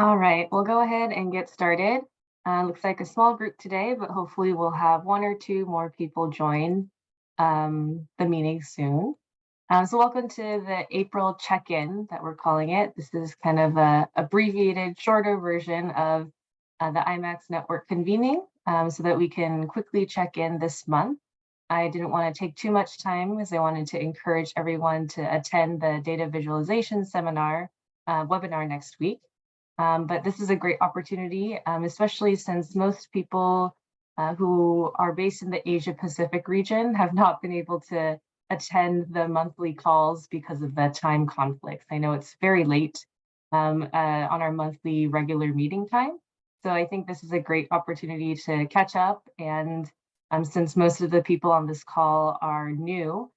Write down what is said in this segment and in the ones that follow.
All right, we'll go ahead and get started. Looks like a small group today, but hopefully we'll have one or two more people join the meeting soon. So welcome to the April check-in that we're calling it. This is kind of a abbreviated, shorter version of the IMACS network convening so that we can quickly check in this month. I didn't want to take too much time because I wanted to encourage everyone to attend the data visualization seminar webinar next week. But this is a great opportunity, especially since most people who are based in the Asia Pacific region have not been able to attend the monthly calls because of the time conflicts. I know it's very late on our monthly regular meeting time. So I think this is a great opportunity to catch up. And since most of the people on this call are new,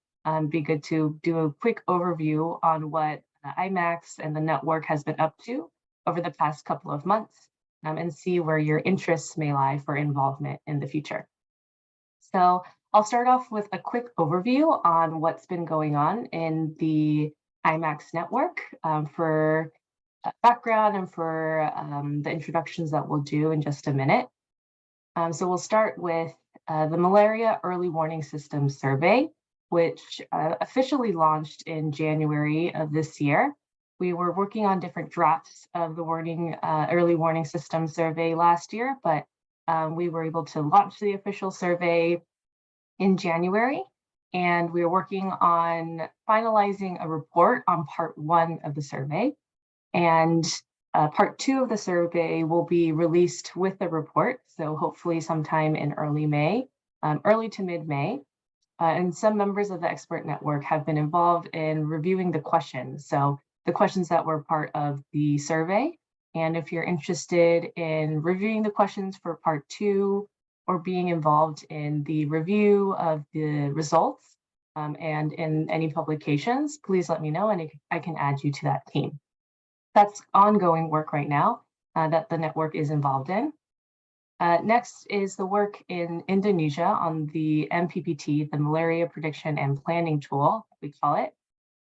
be good to do a quick overview on what IMACS and the network has been up to over the past couple of months and see where your interests may lie for involvement in the future. So I'll start off with a quick overview on what's been going on in the IMACS network for background and for the introductions that we'll do in just a minute. So we'll start with the Malaria Early Warning System Survey, which officially launched in January of this year. We were working on different drafts of the early warning system survey last year, but we were able to launch the official survey in January, and we are working on finalizing a report on part 1 of the survey. And part 2 of the survey will be released with the report, so hopefully sometime in early May, early to mid-May. And some members of the expert network have been involved in reviewing the questions. So the questions that were part of the survey. And if you're interested in reviewing the questions for part 2 or being involved in the review of the results and in any publications, please let me know and I can add you to that team. That's ongoing work right now that the network is involved in. Next is the work in Indonesia on the MPPT, the Malaria Prediction and Planning Tool, we call it.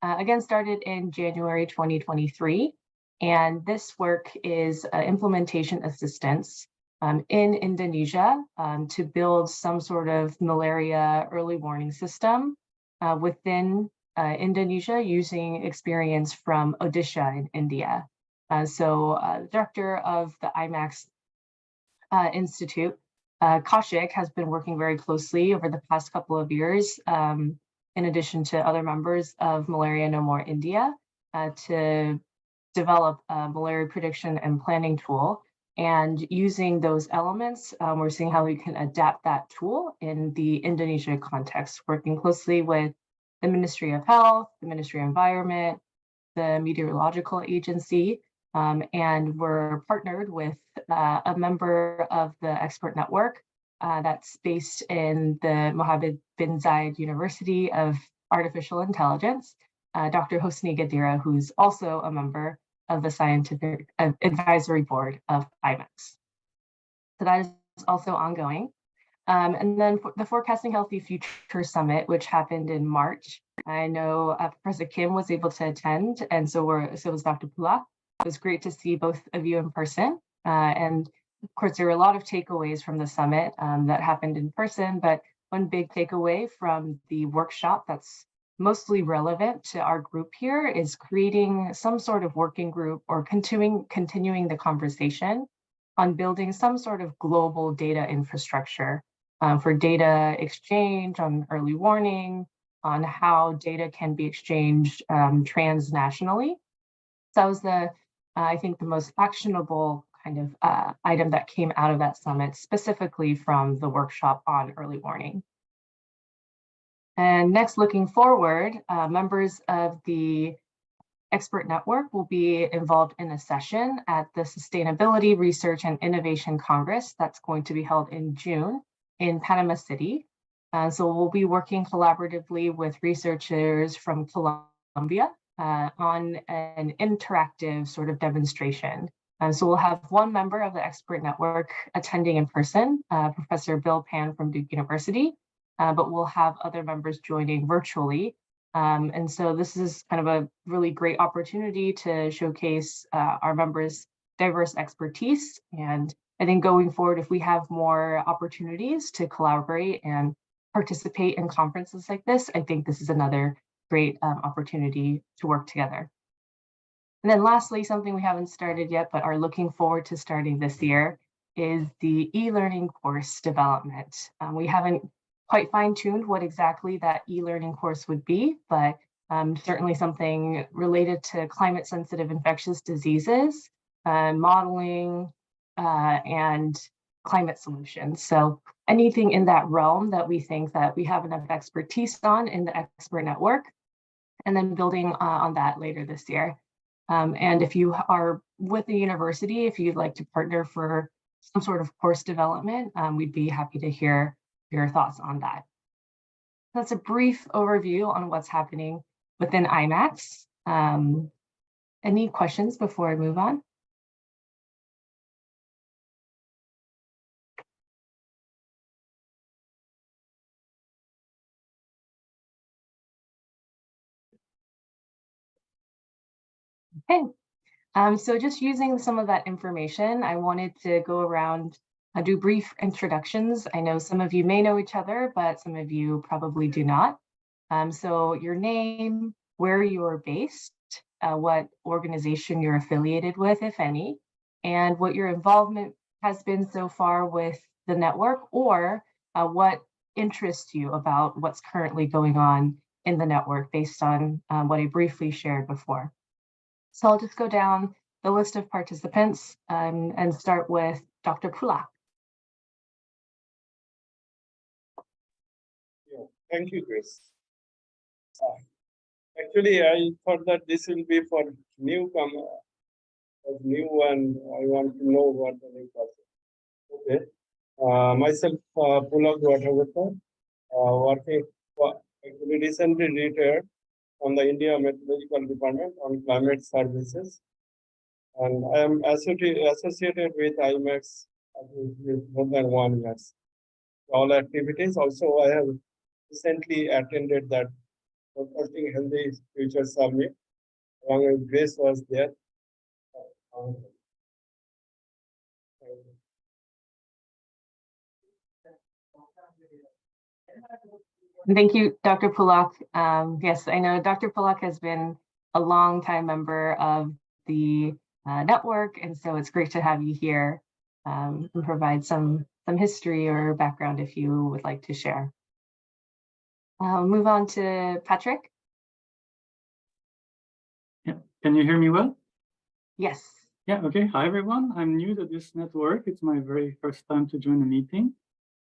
Again, started in January 2023, and this work is implementation assistance in Indonesia to build some sort of malaria early warning system within Indonesia using experience from Odisha in India. So the director of the IMACS Institute, Kaushik, has been working very closely over the past couple of years in addition to other members of Malaria No More India, to develop a malaria prediction and planning tool. And using those elements, we're seeing how we can adapt that tool in the Indonesia context, working closely with the Ministry of Health, the Ministry of Environment, the Meteorological Agency, and we're partnered with a member of the expert network that's based in the Mohammed bin Zayed University of Artificial Intelligence, Dr. Hosni Gadira, who's also a member of the Scientific Advisory Board of IMACS. So that is also ongoing. And then the Forecasting Healthy Future Summit, which happened in March. I know Professor Kim was able to attend, and so was Dr. Pulak. It was great to see both of you in person. And of course, there were a lot of takeaways from the summit that happened in person, but one big takeaway from the workshop that's mostly relevant to our group here is creating some sort of working group or continuing the conversation on building some sort of global data infrastructure for data exchange, on early warning, on how data can be exchanged transnationally. So that was I think the most actionable kind of item that came out of that summit, specifically from the workshop on early warning. And next, looking forward, members of the expert network will be involved in a session at the Sustainability Research and Innovation Congress that's going to be held in June in Panama City. So we'll be working collaboratively with researchers from Colombia on an interactive sort of demonstration. So we'll have one member of the expert network attending in person, Professor Bill Pan from Duke University, but we'll have other members joining virtually. And so this is kind of a really great opportunity to showcase our members' diverse expertise. And I think going forward, if we have more opportunities to collaborate and participate in conferences like this, I think this is another great opportunity to work together. And then lastly, something we haven't started yet, but are looking forward to starting this year is the e-learning course development. We haven't quite fine-tuned what exactly that e-learning course would be, but certainly something related to climate-sensitive infectious diseases, modeling, and climate solutions. So anything in that realm that we think that we have enough expertise on in the expert network, and then building on that later this year. And if you are with the university, if you'd like to partner for some sort of course development, we'd be happy to hear your thoughts on that. That's a brief overview on what's happening within IMACS. Any questions before I move on? Okay. So just using some of that information, I wanted to go around, do brief introductions. I know some of you may know each other, but some of you probably do not. So your name, where you're based, what organization you're affiliated with, if any, and what your involvement has been so far with the network, or what interests you about what's currently going on in the network based on what I briefly shared before. So I'll just go down the list of participants and start with Dr. Pulak. Yeah, thank you, Chris. Actually, I thought that this will be for newcomer, as new one. I want to know what the new person. Okay. Myself, Pulak Watavata, working for, actually recently retired from the India Meteorological Department on climate services. And I am associated with IMACS with more than 1 year. All activities. Also, I have recently attended that Supporting Healthy Future Summit. Along with Grace was there. Thank you, Dr. Pulak. Yes, I know Dr. Pulak has been a long-time member of the network, and so it's great to have you here and provide some history or background if you would like to share. I'll move on to Patrick. Yeah, can you hear me well? Yes. Yeah, okay. Hi, everyone. I'm new to this network. It's my very first time to join a meeting.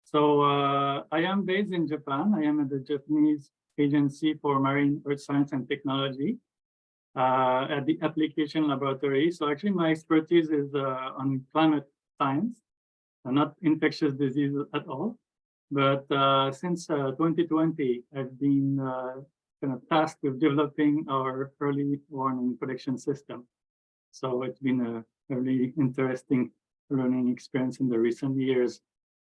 So I am based in Japan. I am at the Japanese Agency for Marine Earth Science and Technology at the application laboratory. So actually my expertise is on climate science, not infectious diseases at all. But since 2020, I've been kind of tasked with developing our early warning prediction system. So it's been a really interesting learning experience in the recent years.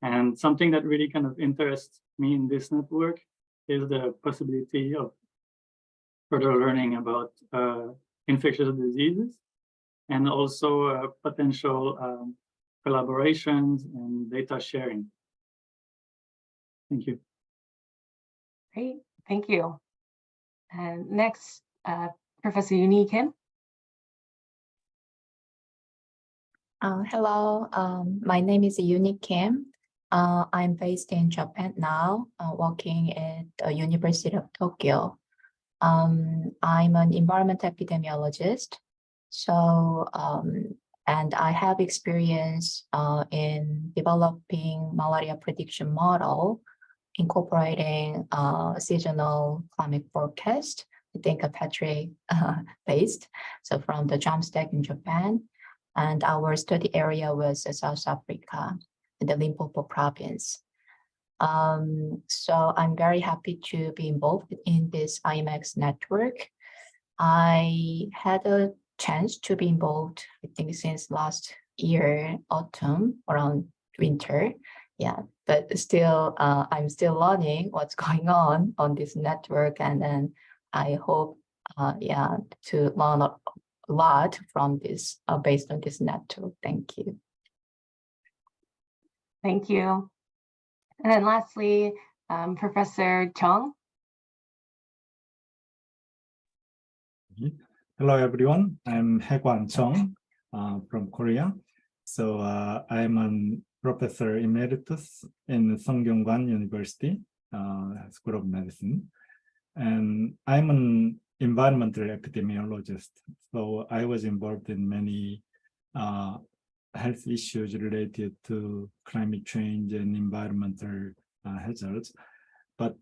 And something that really kind of interests me in this network is the possibility of further learning about infectious diseases and also potential collaborations and data sharing. Thank you. Great, thank you. And next, Professor Uni Kim. Hello, my name is Uni Kim. I'm based in Japan now, working at the University of Tokyo. I'm an environmental epidemiologist. So, and I have experience in developing malaria prediction model, incorporating seasonal climate forecast. I think Patrick based, so from the Jamstack in Japan. And our study area was South Africa, in the Limpopo province. So I'm very happy to be involved in this IMACS network. I had a chance to be involved, I think, since last year, autumn, around winter. Yeah, but still, I'm still learning what's going on this network. And then I hope, yeah, to learn lot from this based on this network. Thank you. Thank you. And then lastly, Professor Chung. Hello, everyone. I'm Hae-Kwan Chung from Korea. So I'm a professor emeritus in Sungkyunkwan University School of Medicine. And I'm an environmental epidemiologist. So I was involved in many health issues related to climate change and environmental hazards. But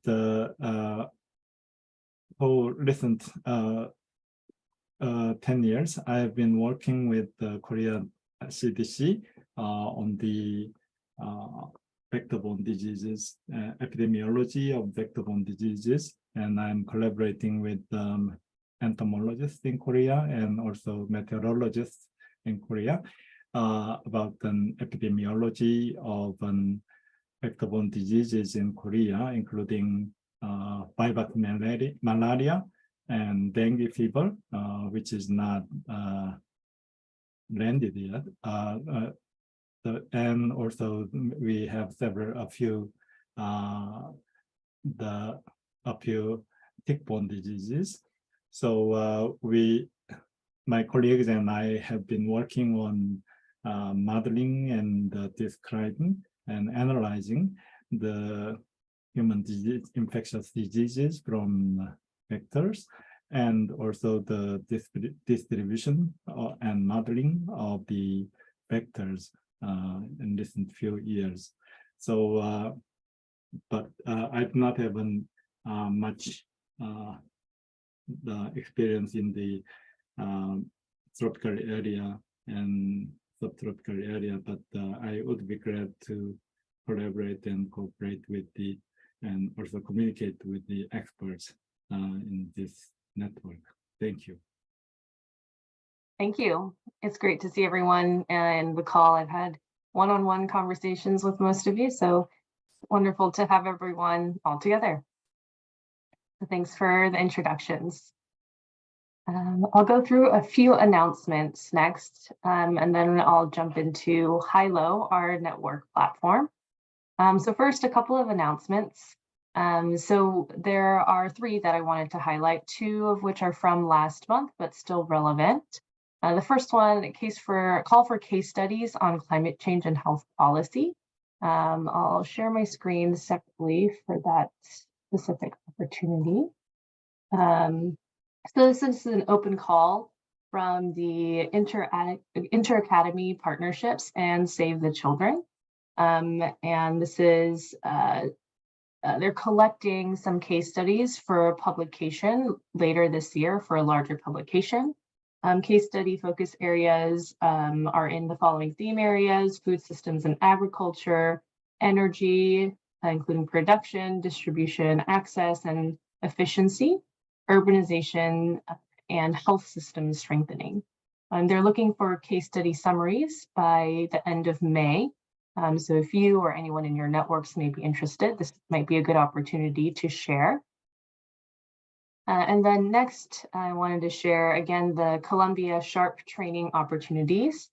for recent 10 years, I've been working with the Korean CDC on the vector-borne diseases, epidemiology of vector-borne diseases, and I'm collaborating with entomologists in Korea and also meteorologists in Korea about an epidemiology of vector-borne diseases in Korea, including vivax malaria and dengue fever, which is not landed yet. And also we have a few tick-borne diseases. So my colleagues and I have been working on modeling and describing and analyzing the human infectious diseases from vectors, and also the distribution and modeling of the vectors in recent few years. So, but I've not having much the experience in the tropical area and subtropical area, but I would be glad to collaborate and cooperate with and also communicate with the experts in this network. Thank you. Thank you. It's great to see everyone in the call. I've had one-on-one conversations with most of you, so wonderful to have everyone all together. So thanks for the introductions. I'll go through a few announcements next, and then I'll jump into HILO, our network platform. So first, a couple of announcements. So there are 3 that I wanted to highlight, 2 of which are from last month, but still relevant. The first one, call for case studies on climate change and health policy. I'll share my screen separately for that specific opportunity. So this is an open call from the Inter-Academy Partnerships and Save the Children. And this is, they're collecting some case studies for publication later this year for a larger publication. Case study focus areas are in the following theme areas: food systems and agriculture, energy, including production, distribution, access, and efficiency, urbanization, and health systems strengthening. They're looking for case study summaries by the end of May. So if you or anyone in your networks may be interested, this might be a good opportunity to share. And then next, I wanted to share again the Columbia SHARP training opportunities.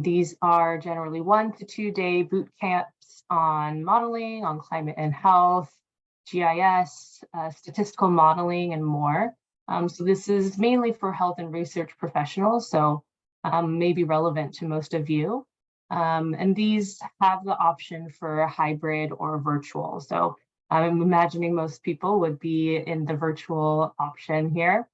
These are generally 1 to 2 day boot camps on modeling, on climate and health, GIS, statistical modeling, and more. So this is mainly for health and research professionals, so may be relevant to most of you. And these have the option for hybrid or virtual. So I'm imagining most people would be in the virtual option here.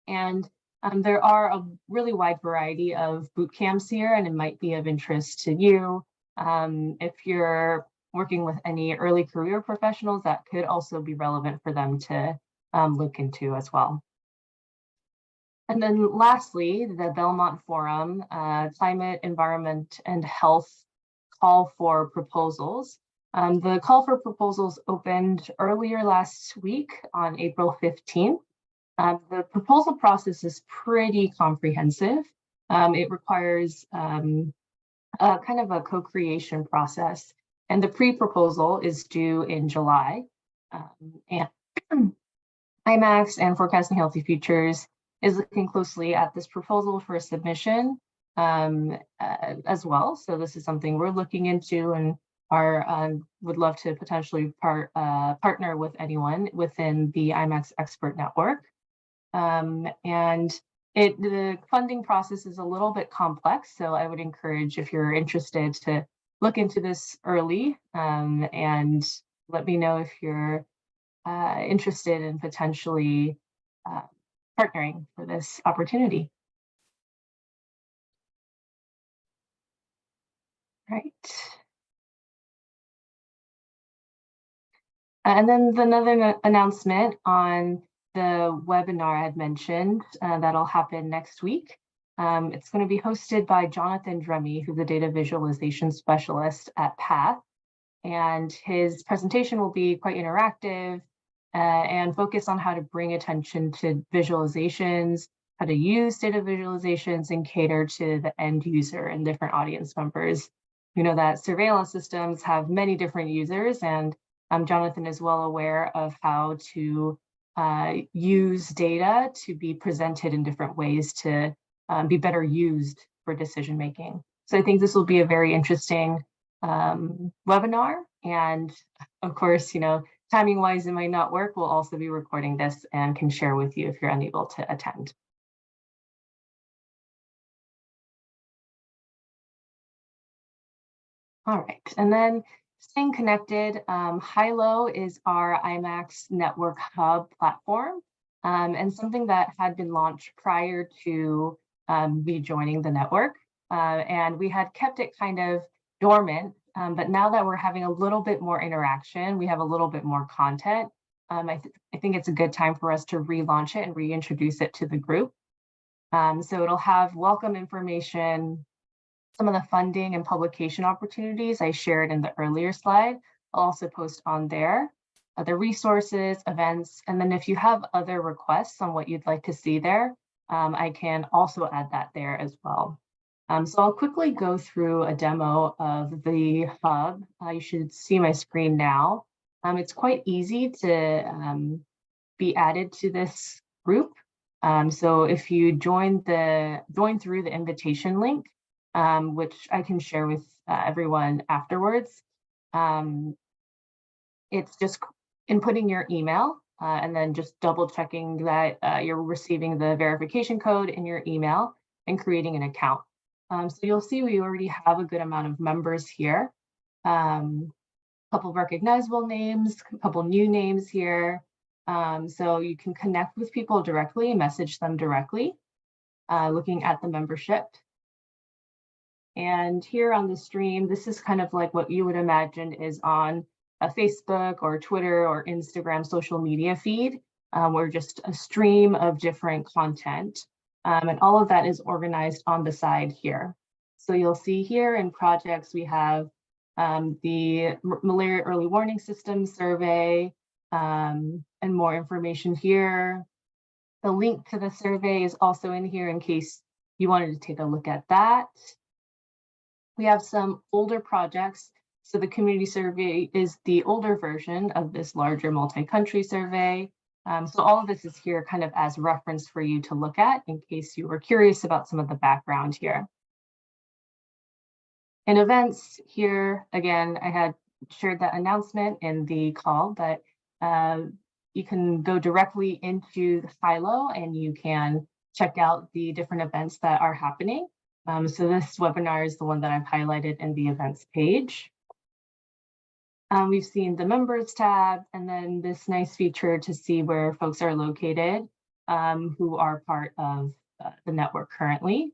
And there are a really wide variety of boot camps here, and it might be of interest to you. If you're working with any early career professionals, that could also be relevant for them to look into as well. And then lastly, the Belmont Forum, Climate, Environment, and Health Call for Proposals. The call for proposals opened earlier last week on April 15th. The proposal process is pretty comprehensive. It requires kind of a co-creation process, and the pre-proposal is due in July. And IMACS and Forecasting Healthy Futures is looking closely at this proposal for submission as well. So this is something we're looking into and would love to potentially partner with anyone within the IMACS expert network. And the funding process is a little bit complex, so I would encourage, if you're interested, to look into this early and let me know if you're interested in potentially partnering for this opportunity. Right. And then another announcement on the webinar I had mentioned that'll happen next week. It's going to be hosted by Jonathan Dremy, who's a data visualization specialist at PATH. And his presentation will be quite interactive and focus on how to bring attention to visualizations, how to use data visualizations and cater to the end user and different audience members. You know that surveillance systems have many different users, and Jonathan is well aware of how to use data to be presented in different ways to be better used for decision making. So I think this will be a very interesting webinar, and of course, you know, timing wise it might not work. We'll also be recording this and can share with you if you're unable to attend. All right, and then staying connected, Hilo is our IMACS network hub platform, and something that had been launched prior to me joining the network, and we had kept it kind of dormant, but now that we're having a little bit more interaction, we have a little bit more content. I think it's a good time for us to relaunch it and reintroduce it to the group. So it'll have welcome information, some of the funding and publication opportunities I shared in the earlier slide. I'll also post on there, other resources, events, and then if you have other requests on what you'd like to see there, I can also add that there as well. So I'll quickly go through a demo of the hub. You should see my screen now. It's quite easy to be added to this group. So if you join through the invitation link, which I can share with everyone afterwards, it's just inputting your email and then just double checking that you're receiving the verification code in your email and creating an account. So you'll see we already have a good amount of members here. A couple of recognizable names, a couple new names here. So you can connect with people directly, message them directly, looking at the membership. And here on the stream, this is kind of like what you would imagine is on a Facebook or Twitter or Instagram social media feed, or just a stream of different content. And all of that is organized on the side here. So you'll see here in projects, we have the malaria early warning system survey and more information here. The link to the survey is also in here in case you wanted to take a look at that. We have some older projects. So the community survey is the older version of this larger multi-country survey. So all of this is here kind of as reference for you to look at in case you were curious about some of the background here. In events here, again, I had shared that announcement in the call, but you can go directly into Hilo and you can check out the different events that are happening. So this webinar is the one that I've highlighted in the events page. We've seen the members tab and then this nice feature to see where folks are located who are part of the network currently.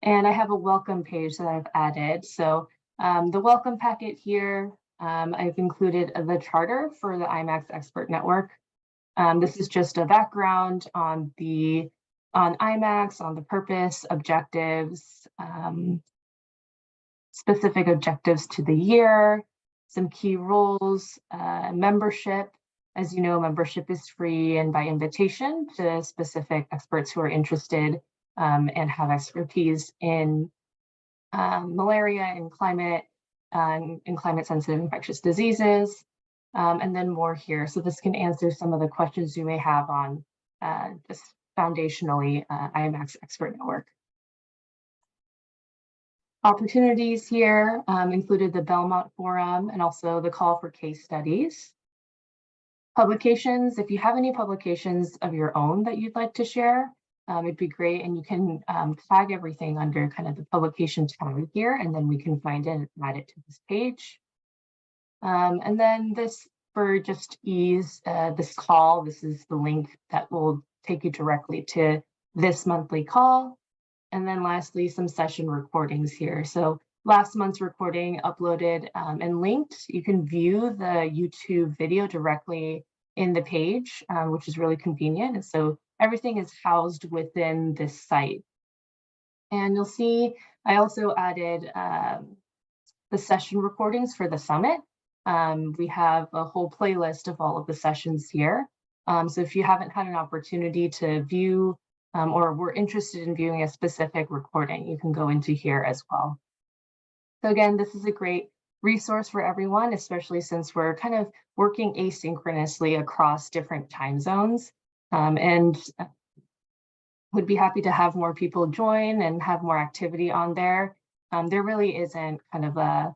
And I have a welcome page that I've added. So the welcome packet here, I've included the charter for the IMACS Expert Network. This is just a background on IMACS, on the purpose, objectives, specific objectives to the year, some key roles, membership. As you know, membership is free and by invitation to specific experts who are interested and have expertise in malaria and climate sensitive infectious diseases, and then more here. So this can answer some of the questions you may have on just foundationally IMACS expert network. Opportunities here included the Belmont Forum and also the call for case studies. Publications, if you have any publications of your own that you'd like to share, it'd be great. And you can tag everything under kind of the publication tag here, and then we can find it and add it to this page. And then this, for just ease, this call, this is the link that will take you directly to this monthly call. And then lastly, some session recordings here. So last month's recording uploaded and linked. You can view the YouTube video directly in the page, which is really convenient. And so everything is housed within this site. And you'll see I also added the session recordings for the summit. We have a whole playlist of all of the sessions here. So if you haven't had an opportunity to view or were interested in viewing a specific recording, you can go into here as well. So again, this is a great resource for everyone, especially since we're kind of working asynchronously across different time zones, and would be happy to have more people join and have more activity on there. There really isn't kind of a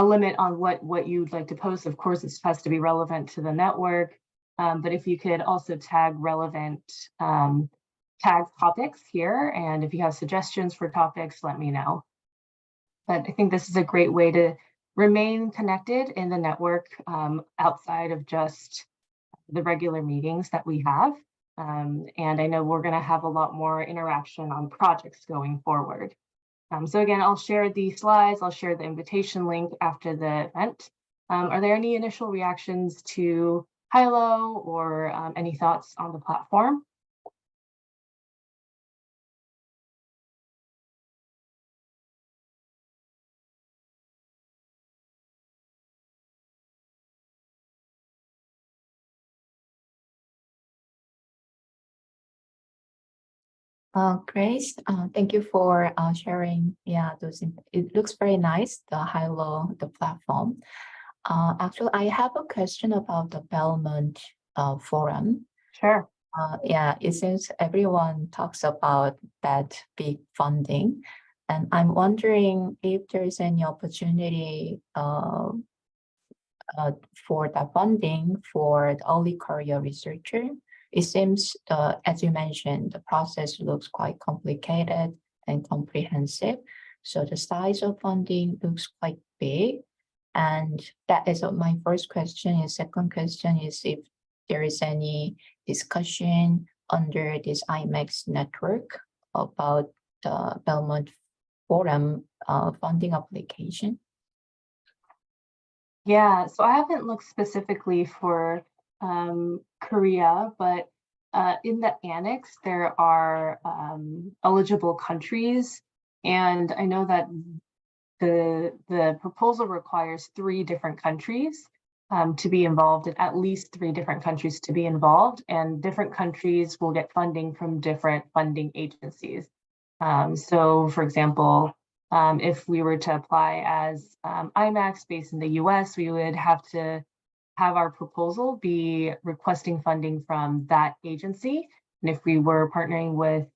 limit on what you'd like to post. Of course, it has to be relevant to the network, but if you could also tag relevant tag topics here, and if you have suggestions for topics, let me know. But I think this is a great way to remain connected in the network outside of just the regular meetings that we have. And I know we're going to have a lot more interaction on projects going forward. So again, I'll share the slides, I'll share the invitation link after the event. Are there any initial reactions to Hilo or any thoughts on the platform? Grace, thank you for sharing. Yeah, it looks very nice, the Hilo, the platform. Actually, I have a question about the Belmont Forum. Sure. Yeah, it seems everyone talks about that big funding, and I'm wondering if there's any opportunity for the funding for the early career researcher. It seems, as you mentioned, the process looks quite complicated and comprehensive. So the size of funding looks quite big. And that is my first question. And second question is if there is any discussion under this IMACS network about the Belmont Forum funding application. Yeah, so I haven't looked specifically for Korea, but in the annex, there are eligible countries. And I know that the proposal requires 3 different countries to be involved, and at least 3 different countries to be involved, and different countries will get funding from different funding agencies. So for example, if we were to apply as IMACS based in the US, we would have to have our proposal be requesting funding from that agency. And if we were partnering with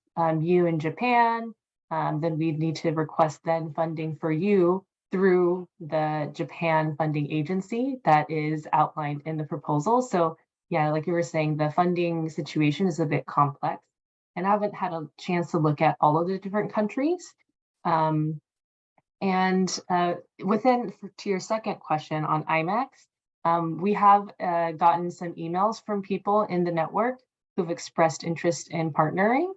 you in Japan, then we'd need to request then funding for you through the Japan funding agency that is outlined in the proposal. So yeah, like you were saying, the funding situation is a bit complex. And I haven't had a chance to look at all of the different countries. To your second question on IMACS, we have gotten some emails from people in the network who've expressed interest in partnering.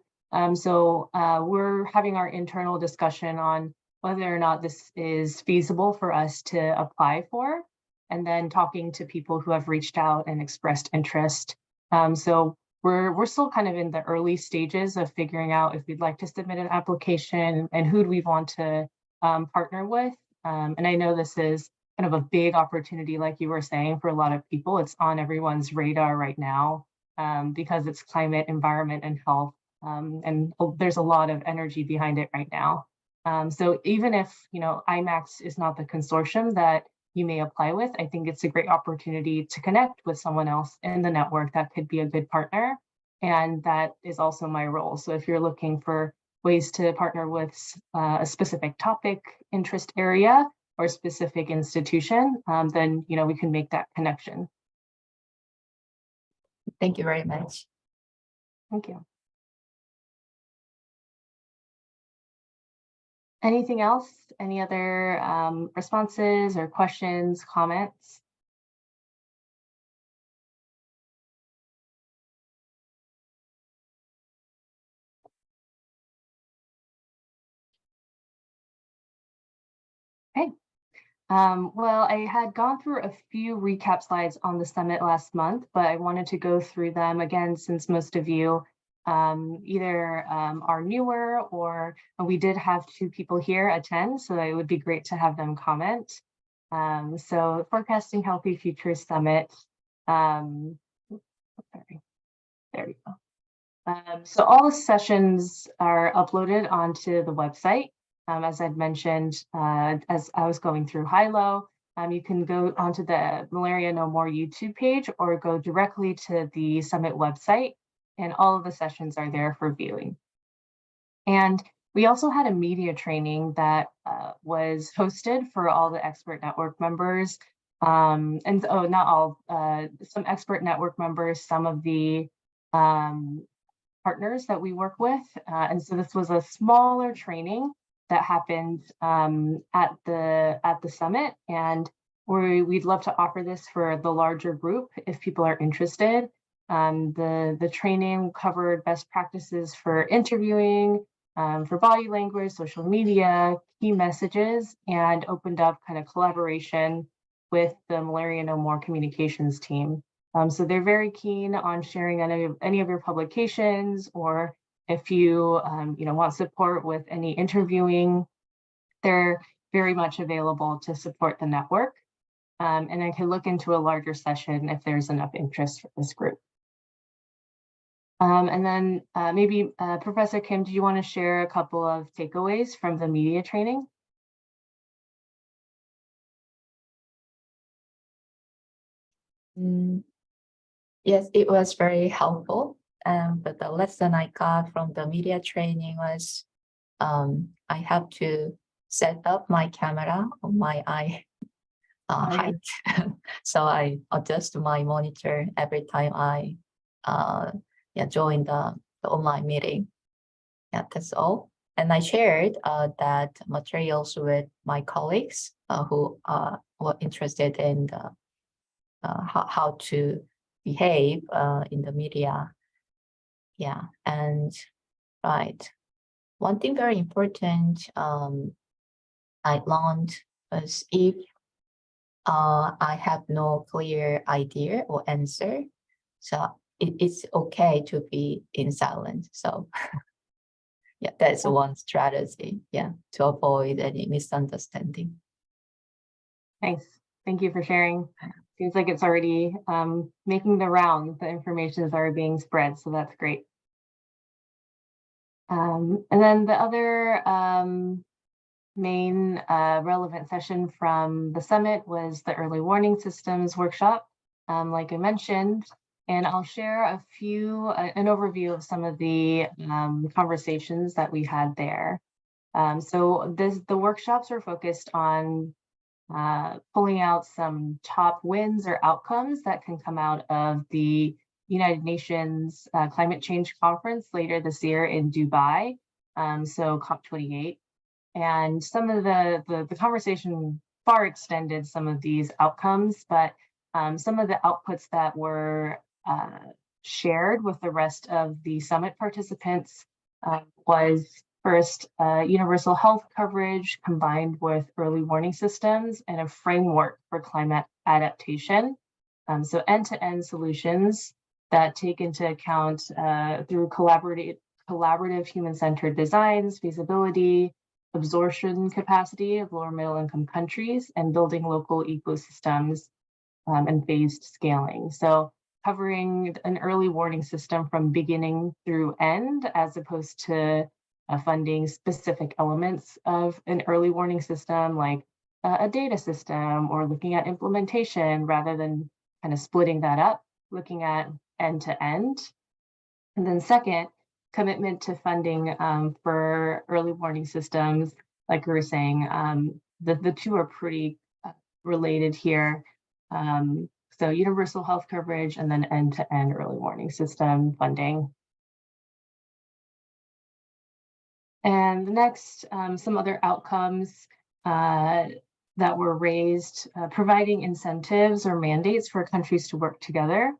So we're having our internal discussion on whether or not this is feasible for us to apply for, and then talking to people who have reached out and expressed interest. So we're still kind of in the early stages of figuring out if we'd like to submit an application and who do we want to partner with. And I know this is kind of a big opportunity, like you were saying, for a lot of people. It's on everyone's radar right now because it's climate, environment, and health. And there's a lot of energy behind it right now. So even if IMACS is not the consortium that you may apply with, I think it's a great opportunity to connect with someone else in the network that could be a good partner. And that is also my role. So if you're looking for ways to partner with a specific topic, interest area, or specific institution, then we can make that connection. Thank you very much. Thank you. Anything else? Any other responses or questions, comments? Okay. Well, I had gone through a few recap slides on the summit last month, but I wanted to go through them again since most of you either are newer or we did have 2 people here attend, so it would be great to have them comment. So Forecasting Healthy Futures Summit. Sorry, there we go. So all the sessions are uploaded onto the website. As I'd mentioned, as I was going through high-low, you can go onto the Malaria No More YouTube page or go directly to the summit website, and all of the sessions are there for viewing. And we also had a media training that was hosted for all the expert network members. Not all, some expert network members, some of the partners that we work with. And so this was a smaller training that happened at the summit, and we'd love to offer this for the larger group if people are interested. The training covered best practices for interviewing, for body language, social media, key messages, and opened up kind of collaboration with the Malaria No More communications team. So they're very keen on sharing any of your publications, or if you want support with any interviewing, they're very much available to support the network. And I can look into a larger session if there's enough interest for this group. And then maybe Professor Kim, do you want to share a couple of takeaways from the media training? Yes, it was very helpful. But the lesson I got from the media training was I have to set up my camera on my eye height. So I adjust my monitor every time I join the online meeting. Yeah, that's all. And I shared that materials with my colleagues who were interested in how to behave in the media. Yeah, and right. One thing very important I learned is if I have no clear idea or answer, so it's okay to be in silence. So yeah, that's one strategy, yeah, to avoid any misunderstanding. Thanks. Thank you for sharing. Seems like it's already making the rounds. The information is already being spread, so that's great. And then the other main relevant session from the summit was the early warning systems workshop, like I mentioned, and I'll share an overview of some of the conversations that we had there. So the workshops are focused on pulling out some top wins or outcomes that can come out of the United Nations Climate Change Conference later this year in Dubai, so COP28. And some of the conversation far extended some of these outcomes, but some of the outputs that were shared with the rest of the summit participants was first, universal health coverage combined with early warning systems and a framework for climate adaptation. So end-to-end solutions that take into account through collaborative human-centered designs, feasibility, absorption capacity of lower middle income countries, and building local ecosystems and phased scaling. So covering an early warning system from beginning through end, as opposed to funding specific elements of an early warning system like a data system or looking at implementation rather than kind of splitting that up, looking at end to end. And then second, commitment to funding for early warning systems, like we were saying, the two are pretty related here. So universal health coverage and then end-to-end early warning system funding. And the next, some other outcomes that were raised, providing incentives or mandates for countries to work together,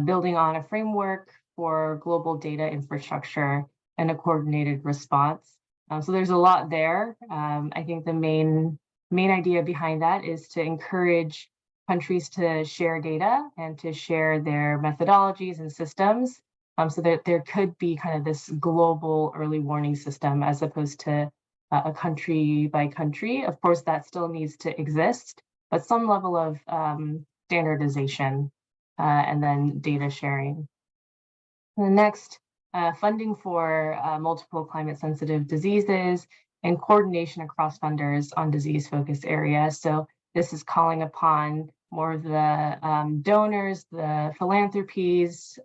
building on a framework for global data infrastructure and a coordinated response. So there's a lot there. I think the main idea behind that is to encourage countries to share data and to share their methodologies and systems, so that there could be kind of this global early warning system as opposed to a country by country. Of course, that still needs to exist, but some level of standardization and then data sharing. And the next, funding for multiple climate sensitive diseases and coordination across funders on disease focused areas. So this is calling upon more of the donors, the philanthropies,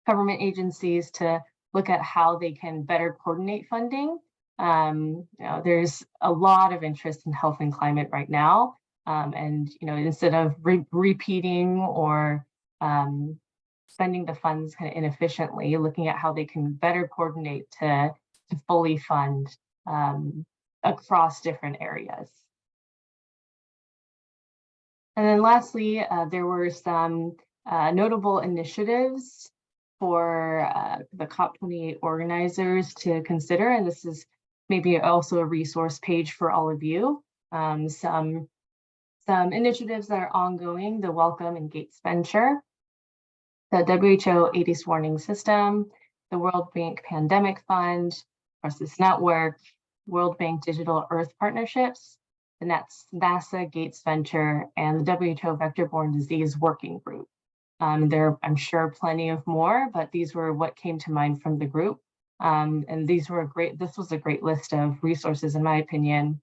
government agencies to look at how they can better coordinate funding. There's a lot of interest in health and climate right now. And instead of repeating or spending the funds kind of inefficiently, looking at how they can better coordinate to fully fund across different areas. And then lastly, there were some notable initiatives for the COP28 organizers to consider, and this is maybe also a resource page for all of you. Some initiatives that are ongoing: the Welcome and Gates Venture, the WHO AIDS Warning System, the World Bank Pandemic Fund, Crisis Network, World Bank Digital Earth Partnerships, the NASA Gates Venture, and the WHO Vector-Borne Disease Working Group. There are, I'm sure, plenty of more, but these were what came to mind from the group. And this was a great list of resources, in my opinion,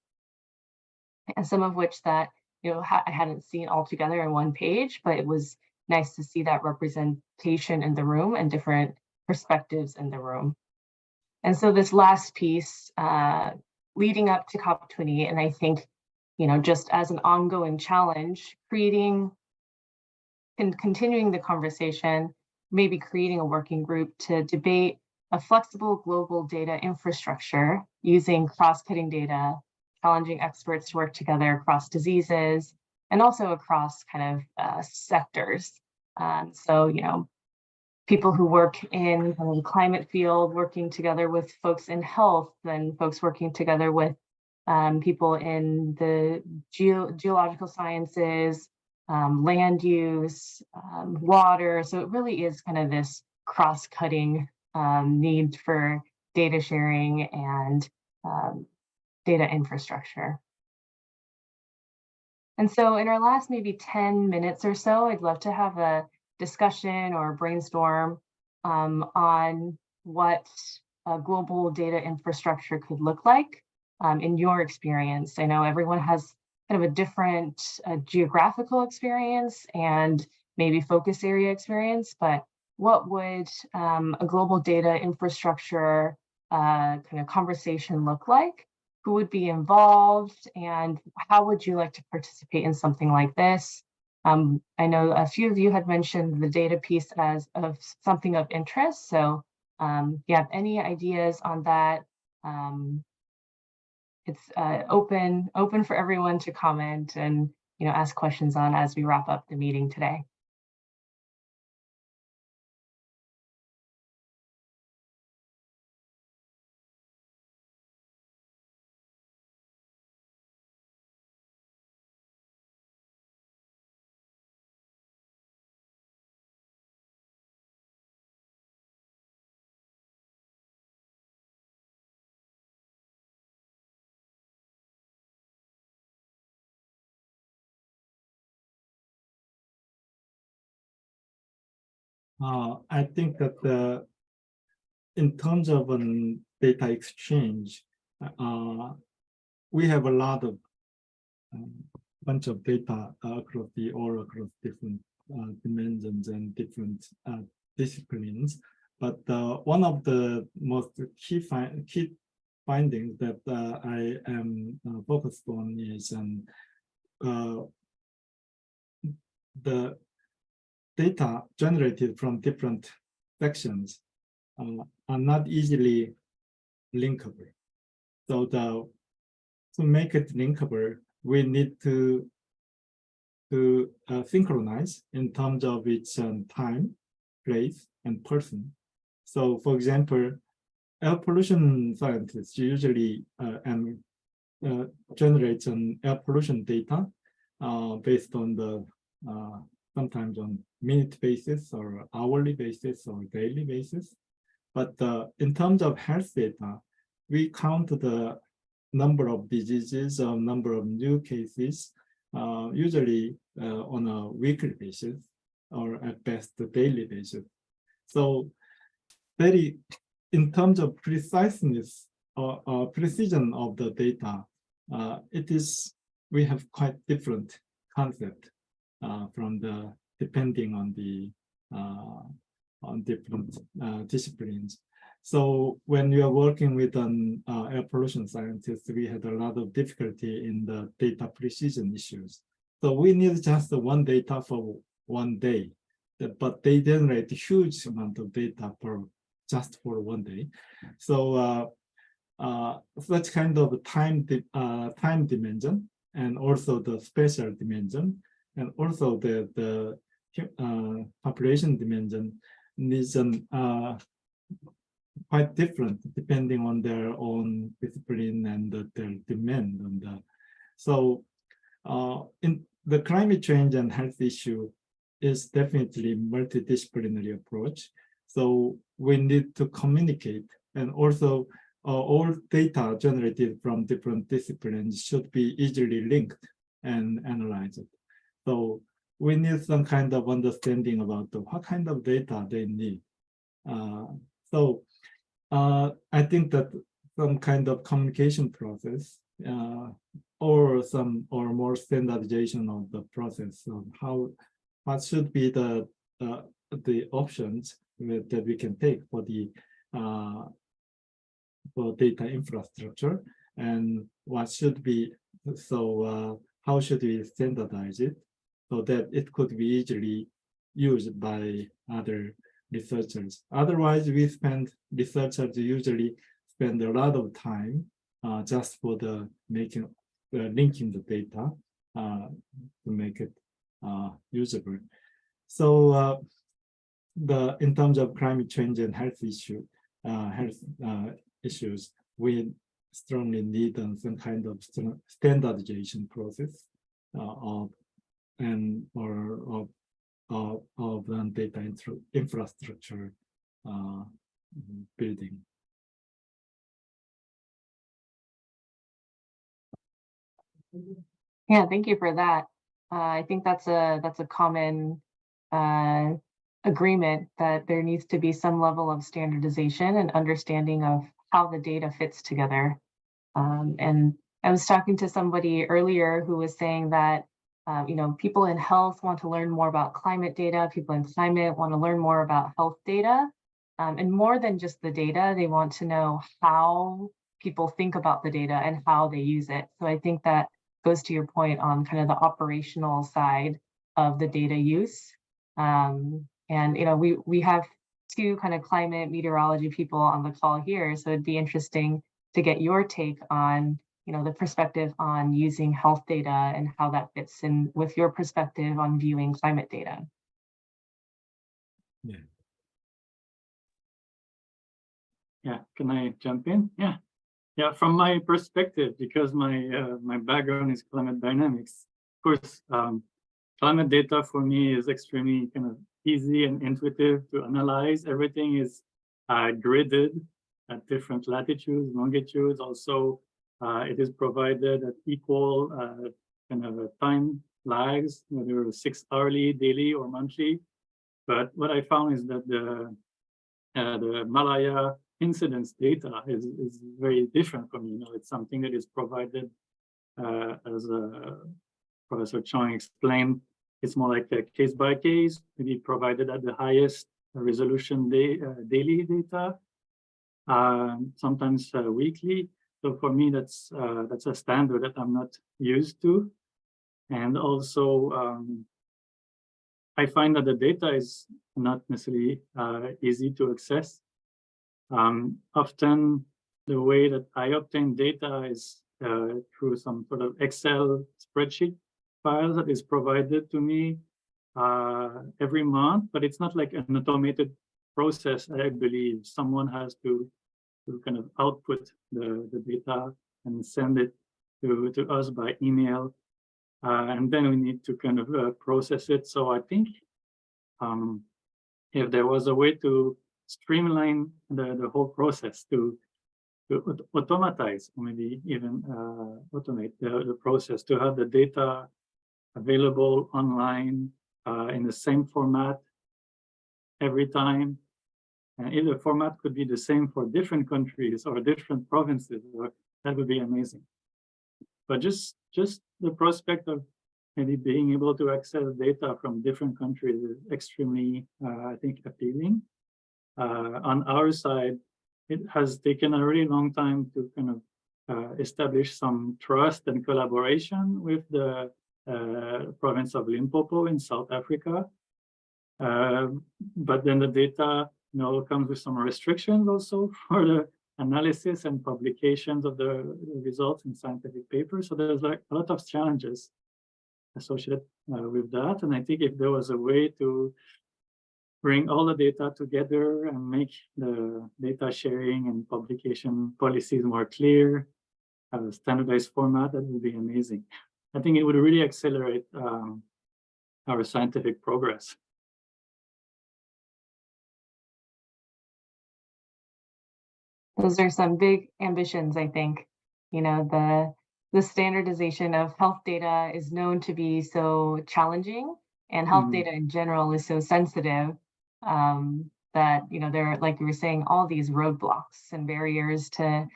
and some of which that I hadn't seen all together in one page, but it was nice to see that representation in the room and different perspectives in the room. And so this last piece, leading up to COP28, and I think, just as an ongoing challenge, continuing the conversation, maybe creating a working group to debate a flexible global data infrastructure using cross-cutting data, challenging experts to work together across diseases and also across kind of sectors. So, people who work in the climate field, working together with folks in health, and folks working together with people in the geological sciences, land use, water. So it really is kind of this cross-cutting need for data sharing and data infrastructure. And so in our last maybe 10 minutes or so, I'd love to have a discussion or brainstorm on what a global data infrastructure could look like in your experience. I know everyone has kind of a different geographical experience and maybe focus area experience, but what would a global data infrastructure kind of conversation look like? Who would be involved, and how would you like to participate in something like this? I know a few of you had mentioned the data piece as of something of interest. So if you have any ideas on that, it's open for everyone to comment and ask questions on as we wrap up the meeting today. I think that in terms of data exchange, we have a lot of bunch of data across different dimensions and different disciplines. But one of the most key findings that I am focused on is the data generated from different sections are not easily linkable. So to make it linkable, we need to synchronize in terms of its time, place, and person. So, for example, air pollution scientists usually generate an air pollution data based on the sometimes on minute basis or hourly basis or daily basis. But in terms of health data, we count the number of diseases or number of new cases, usually on a weekly basis or at best a daily basis. So in terms of preciseness or precision of the data, we have quite different concept from depending on different disciplines. So when you are working with an air pollution scientist, we had a lot of difficulty in the data precision issues. So we need just one data for one day, but they generate a huge amount of data just for one day. So such kind of time dimension, and also the spatial dimension, and also the population dimension needs quite different depending on their own discipline and their demand on that. So in the climate change and health issue is definitely multidisciplinary approach. So we need to communicate, and also all data generated from different disciplines should be easily linked and analyzed. So we need some kind of understanding about what kind of data they need. I think that some kind of communication process or more standardization of the process of what should be the options that we can take for the for data infrastructure, and what should be, so how should we standardize it so that it could be easily used by other researchers. Otherwise, researchers usually spend a lot of time just for linking the data to make it usable. So in terms of climate change and health issues, we strongly need some kind of standardization process of data infrastructure building. Yeah, thank you for that. I think that's a common agreement that there needs to be some level of standardization and understanding of how the data fits together. And I was talking to somebody earlier who was saying that people in health want to learn more about climate data. People in climate want to learn more about health data. And more than just the data, they want to know how people think about the data and how they use it. So I think that goes to your point on kind of the operational side of the data use. And we have two kind of climate meteorology people on the call here, so it'd be interesting to get your take on the perspective on using health data and how that fits in with your perspective on viewing climate data. Yeah, can I jump in? Yeah. From my perspective, because my background is climate dynamics, of course, climate data for me is extremely kind of easy and intuitive to analyze. Everything is gridded at different latitudes, longitudes. Also, it is provided at equal kind of time lags, whether 6 hourly, daily, or monthly. But what I found is that the Malaya incidence data is very different from me. It's something that is provided as Professor Chong explained, it's more like a case by case, maybe provided at the highest resolution daily data, sometimes weekly. So for me, that's a standard that I'm not used to. And also, I find that the data is not necessarily easy to access. Often the way that I obtain data is through some sort of Excel spreadsheet file that is provided to me every month, but it's not like an automated process. I believe someone has to kind of output the data and send it to us by email. And then we need to kind of process it. So I think if there was a way to streamline the whole process, to automatize, or maybe even automate the process, to have the data available online in the same format every time. And if the format could be the same for different countries or different provinces, that would be amazing. But just the prospect of maybe being able to access data from different countries is extremely, I think, appealing. On our side, it has taken a really long time to kind of establish some trust and collaboration with the province of Limpopo in South Africa. But then the data, comes with some restrictions also for the analysis and publications of the results in scientific papers. So there's like a lot of challenges associated with that. And I think if there was a way to bring all the data together and make the data sharing and publication policies more clear, have a standardized format, that would be amazing. I think it would really accelerate our scientific progress. Those are some big ambitions, I think. The standardization of health data is known to be so challenging, and health data in general is so sensitive that there are, like you were saying, all these roadblocks and barriers to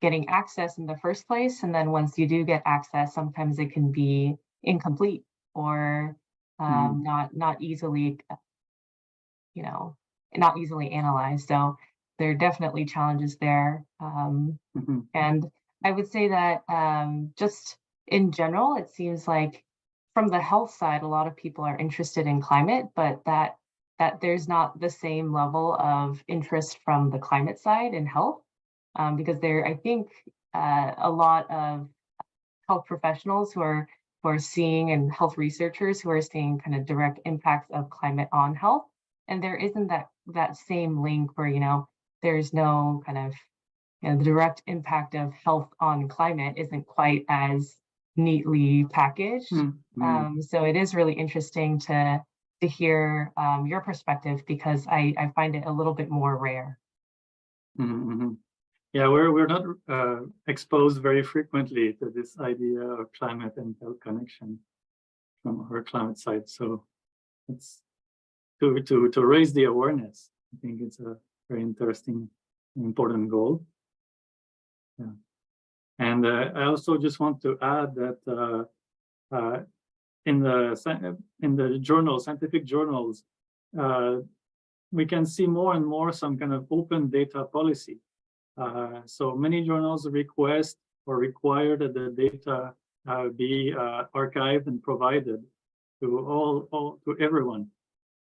getting access in the first place. And then once you do get access, sometimes it can be incomplete or not easily not easily analyzed. So there are definitely challenges there. And I would say that just in general, it seems like from the health side, a lot of people are interested in climate, but that there's not the same level of interest from the climate side in health, because there, I think, a lot of health professionals who are seeing, and health researchers who are seeing kind of direct impacts of climate on health. And there isn't that same link where, there's no kind of, the direct impact of health on climate isn't quite as neatly packaged. So it is really interesting to hear your perspective, because I find it a little bit more rare. Yeah, we're not exposed very frequently to this idea of climate and health connection from our climate side. So it's to raise the awareness. I think it's a very interesting, important goal. Yeah. And I also just want to add that in the journals, scientific journals, we can see more and more some kind of open data policy. So many journals request or require that the data be archived and provided to everyone.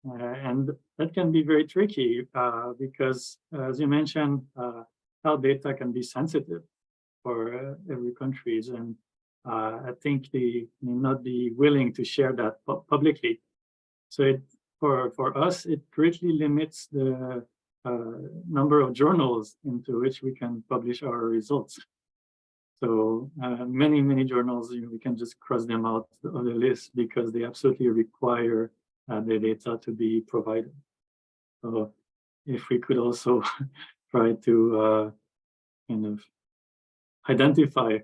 And that can be very tricky because, as you mentioned, health data can be sensitive for every country, and I think they may not be willing to share that publicly. So for us, it greatly limits the number of journals into which we can publish our results. So many journals, we can just cross them out of the list because they absolutely require the data to be provided. So if we could also try to kind of identify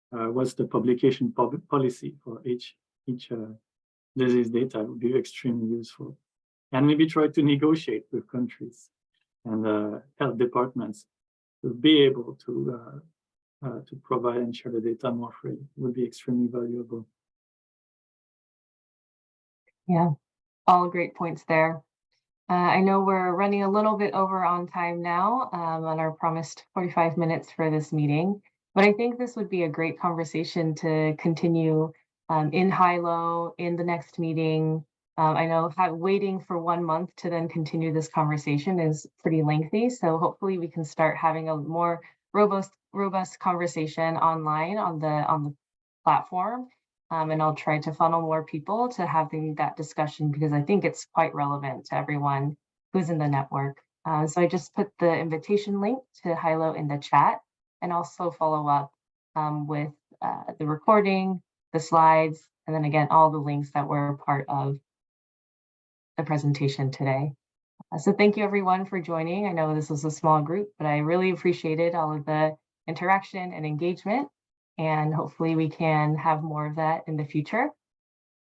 what's the publication policy for each disease data, would be extremely useful. And maybe try to negotiate with countries and health departments to be able to to provide and share the data more freely. It would be extremely valuable. Yeah, all great points there. I know we're running a little bit over on time now, on our promised 45 minutes for this meeting, but I think this would be a great conversation to continue in high-low in the next meeting. I know waiting for 1 month to then continue this conversation is pretty lengthy, so hopefully we can start having a more robust conversation online on the platform. And I'll try to funnel more people to having that discussion because I think it's quite relevant to everyone who's in the network. So I just put the invitation link to high-low in the chat and also follow up with the recording, the slides, and then again, all the links that were part of the presentation today. So thank you everyone for joining. I know this was a small group, but I really appreciated all of the interaction and engagement. And hopefully we can have more of that in the future.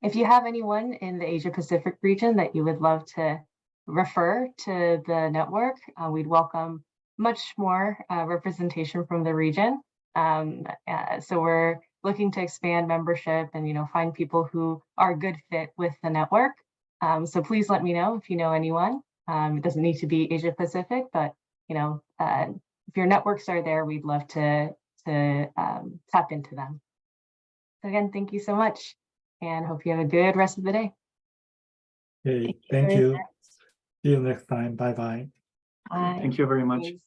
If you have anyone in the Asia Pacific region that you would love to refer to the network, we'd welcome much more representation from the region. So we're looking to expand membership and find people who are a good fit with the network. So please let me know if you know anyone. It doesn't need to be Asia Pacific, but if your networks are there, we'd love to tap into them. So again, thank you so much and hope you have a good rest of the day. Okay, thank you. See you next time. Bye-bye. Bye. Thank you very much. Thanks.